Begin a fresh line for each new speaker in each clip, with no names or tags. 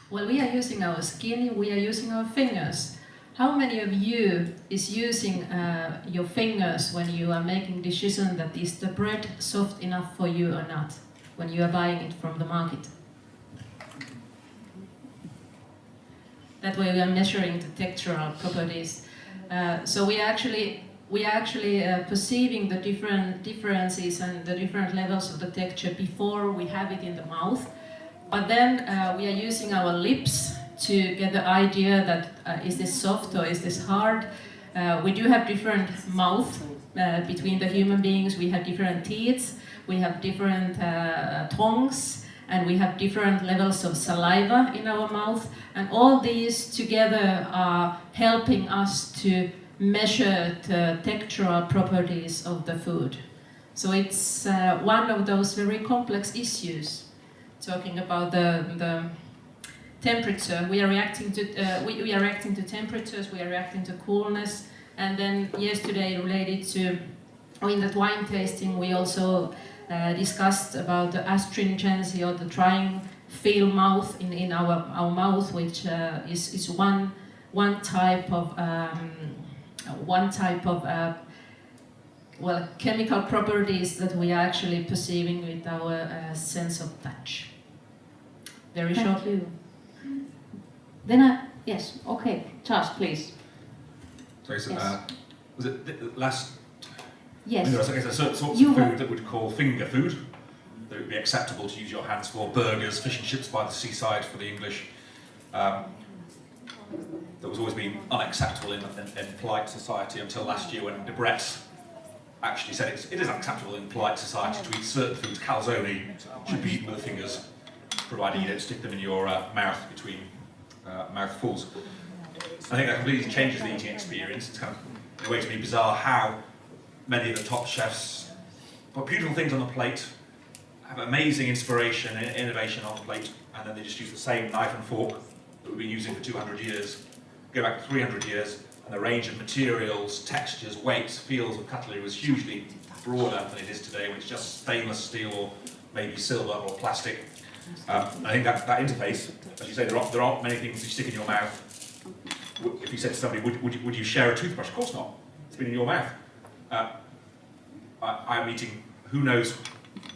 Well, we are using our skin, we are using our fingers. How many of you is using your fingers when you are making decision that is the bread soft enough for you or not, when you are buying it from the market? That way we are measuring the textural properties. So we are actually perceiving the different differences and the different levels of the texture before we have it in the mouth. But then we are using our lips to get the idea that is this soft or is this hard. We do have different mouth between the human beings. We have different teeth, we have different tongues, and we have different levels of saliva in our mouth. And all these together are helping us to measure the textural properties of the food. So it's one of those very complex issues. Talking about the temperature, we are reacting to we are reacting to temperatures, we are reacting to coolness, and then yesterday related to in that wine tasting we also discussed about the astringency or the trying feel mouth in our mouth, which is one type of well, chemical properties that we are actually perceiving with our sense of touch. Very short.
Thank you. Then yes, okay, Charles, please.
Sorry, so,
Yes.
was it the last?
Yes.
I guess there are certain sorts of food that would call finger food, that would be acceptable to use your hands for. Burgers, fish and chips by the seaside for the English. That was always been unacceptable in polite society until last year when Debrett's actually said it is acceptable in polite society to eat certain foods. Calzone should be eaten with the fingers, provided you don't stick them in your mouth between mouthfuls. I think that completely changes the eating experience. It's kind of, in a way, to me, bizarre how many of the top chefs put beautiful things on the plate, have amazing inspiration and innovation on the plate, and then they just use the same knife and fork that we've been using for 200 years, go back 300 years, and the range of materials, textures, weights, feels of cutlery was hugely broader than it is today, when it's just stainless steel or maybe silver or plastic. I think that interface, as you say, there aren't many things you stick in your mouth. If you said to somebody, would you share a toothbrush? Of course not. It's been in your mouth. I'm eating, who knows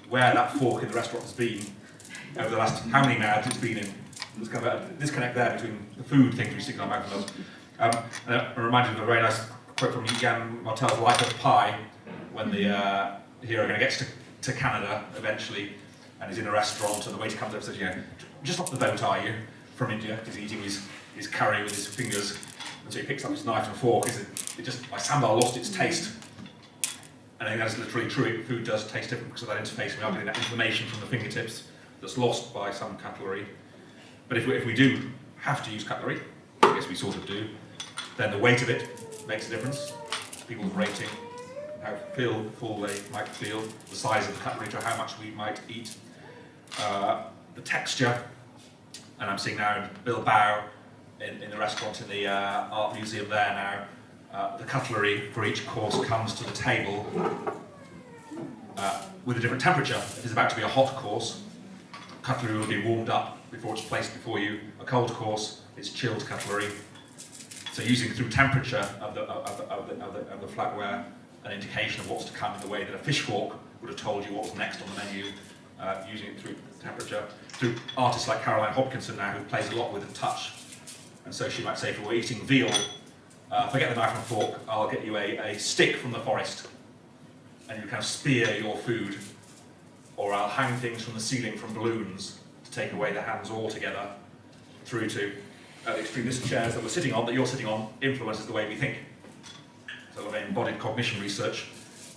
where that fork in the restaurant has been over the last, how many mouths it's been in. There's kind of a disconnect there between the food things we stick in our mouth and those. And I'm reminded of a very nice quote from Jan Martel's Life of Pi, when the hero kind of gets to Canada eventually, and he's in a restaurant, and the waiter comes up and says, "Yeah, just off the boat, are you? From India?" He's eating his curry with his fingers, and so he picks up his knife and fork. My sambal lost its taste. And I think that's literally true. Food does taste different because of that interface. We are getting that information from the fingertips that's lost by some cutlery. But if we do have to use cutlery, I guess we sort of do, then the weight of it makes a difference. People's rating, how full they might feel, the size of the cutlery to how much we might eat, the texture. And I'm seeing now in Bilbao, in the restaurant in the art museum there now, the cutlery for each course comes to the table with a different temperature. If it's about to be a hot course, cutlery will be warmed up before it's placed before you. A cold course, it's chilled cutlery. So using through temperature of the flatware an indication of what's to come in the way that a fish fork would have told you what was next on the menu, using it through temperature. Through artists like Caroline Hopkinson now, who plays a lot with touch. And so she might say, if we're eating veal, forget the knife and fork, I'll get you a stick from the forest, and you kind of spear your food, or I'll hang things from the ceiling from balloons to take away the hands altogether, through to the extreme. This chairs that we're sitting on, that you're sitting on, influences the way we think. So a lot of embodied cognition research,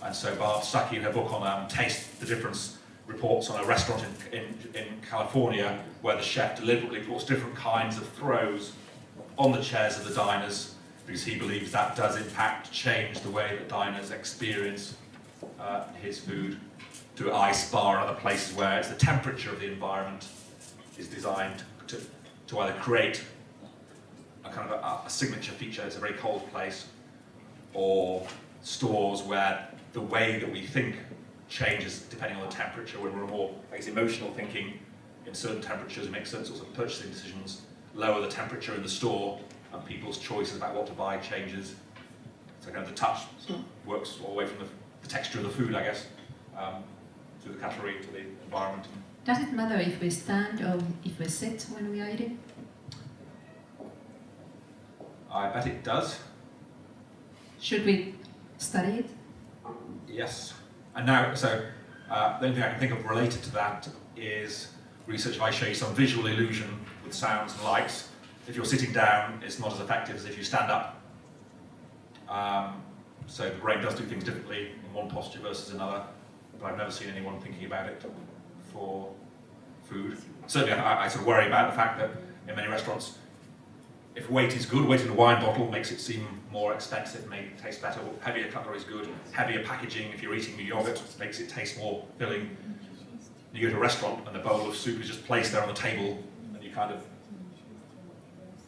and so Barb Stuckey in her book on Taste the Difference reports on a restaurant in California where the chef deliberately puts different kinds of throws on the chairs of the diners, because he believes that does change the way that diners experience his food. To Ice Bar and other places where it's the temperature of the environment is designed to either create a kind of a signature feature, it's a very cold place, or stores where the way that we think changes depending on the temperature. When we're more, I guess, emotional thinking, in certain temperatures, make certain sorts of purchasing decisions, lower the temperature in the store, and people's choices about what to buy changes. So kind of the touch works all the way from the texture of the food, I guess, through the cutlery to the environment.
Does it matter if we stand or if we sit when we are eating?
I bet it does.
Should we study it?
Yes. And now, so the only thing I can think of related to that is research. If I show you some visual illusion with sounds and lights, if you're sitting down, it's not as effective as if you stand up. So the brain does do things differently in one posture versus another, but I've never seen anyone thinking about it for food. Certainly I sort of worry about the fact that in many restaurants, if weight is good, weight in a wine bottle makes it seem more expensive, makes it taste better. Heavier cutlery is good. Heavier packaging, if you're eating yogurt, makes it taste more filling. You go to a restaurant and a bowl of soup is just placed there on the table, and you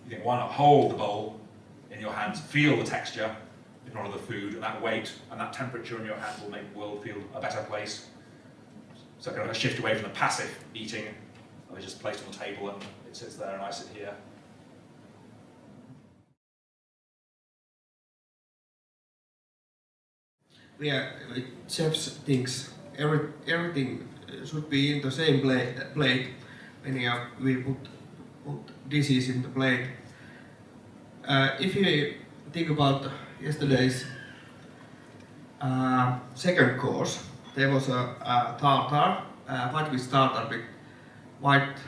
think, why not hold the bowl in your hands, feel the texture in front of the food, and that weight and that temperature in your hand will make the world feel a better place. So kind of a shift away from the passive eating, and it's just placed on the table and it sits there and I sit here.
Yeah, chefs thinks everything should be in the same plate when we put dishes in the plate. If you think about yesterday's second course, there was a tartar, white fish tartar with white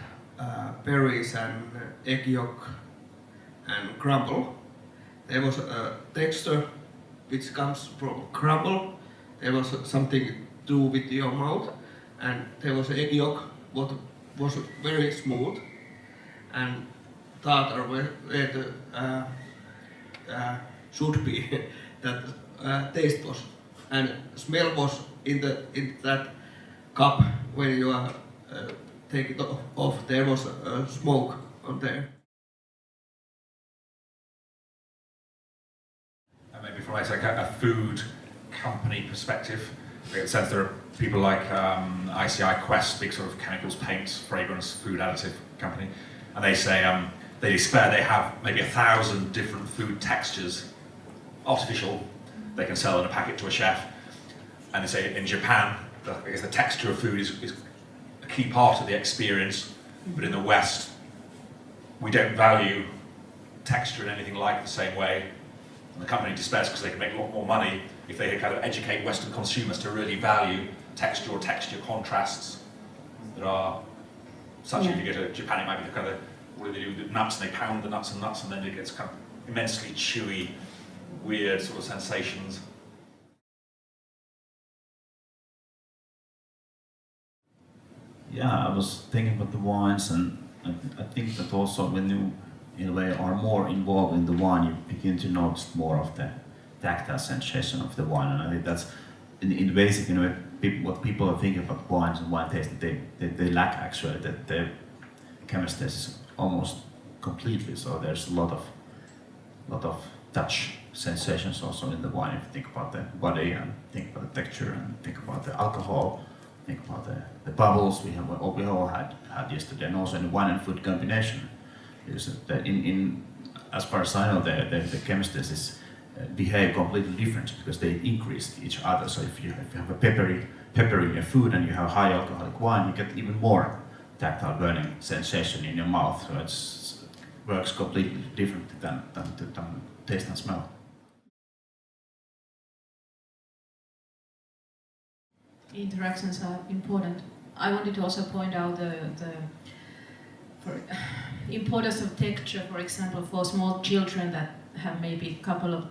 berries and egg yolk and crumble. There was a texture which comes from crumble. There was something to do with your mouth, and there was egg yolk what was very smooth, and tartar where the should be that taste was, and smell was in that cup when you take it off. There was smoke on there.
And maybe from like a food company perspective, in a sense there are people like ICI Quest, big sort of chemicals, paints, fragrance, food additive company, and they say they despair they have maybe 1,000 different food textures, artificial, they can sell in a packet to a chef. And they say in Japan, I guess the texture of food is a key part of the experience, but in the West, we don't value texture in anything like the same way. And the company despairs because they can make a lot more money if they kind of educate Western consumers to really value texture or texture contrasts that are such. If you go to Japan, it might be the kind of, what do they do with the nuts, and they pound the nuts, and then it gets kind of immensely chewy, weird sort of sensations.
Yeah, I was thinking about the wines, and I think that also when you, in a way, are more involved in the wine, you begin to notice more of the tactile sensation of the wine, and I think that's in the basic, what people are thinking about wines and wine tasting, they lack actually, that the chemistry is almost completely. So there's a lot of touch sensations also in the wine. If you think about the body and think about the texture and think about the alcohol. Think about the bubbles we all had yesterday, and also in the wine and food combination. Is that as far as I know, the chemistries behave completely different because they increase each other. So if you have a peppery in your food and you have high alcoholic wine, you get even more tactile burning sensation in your mouth. So it works completely differently than taste and smell.
Interactions are important. I wanted to also point out the importance of texture, for example, for small children that have maybe a couple of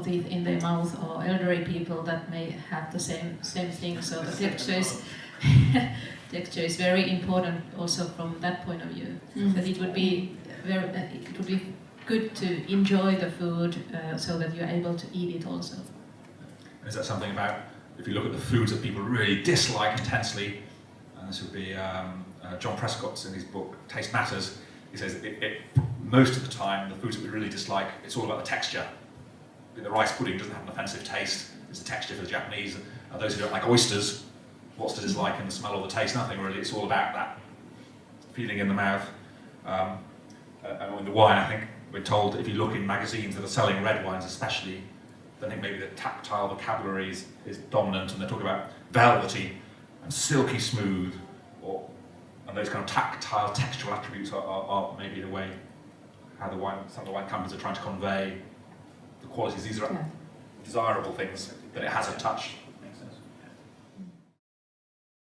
teeth in their mouth, or elderly people that may have the same thing. So the texture is very important also from that point of view. That it would be good to enjoy the food so that you're able to eat it also.
Is that something about, if you look at the foods that people really dislike intensely, and this would be John Prescott's in his book Taste Matters, he says most of the time the foods that we really dislike, it's all about the texture. The rice pudding doesn't have an offensive taste, it's the texture for the Japanese. And those who don't like oysters, what's to dislike in the smell or the taste, nothing really. It's all about that feeling in the mouth. And in the wine, I think we're told if you look in magazines that are selling red wines especially, I think maybe the tactile vocabulary is dominant, and they talk about velvety and silky smooth, and those kind of tactile textual attributes are maybe the way how some of the wine companies are trying to convey the qualities. These are desirable things, that it has a touch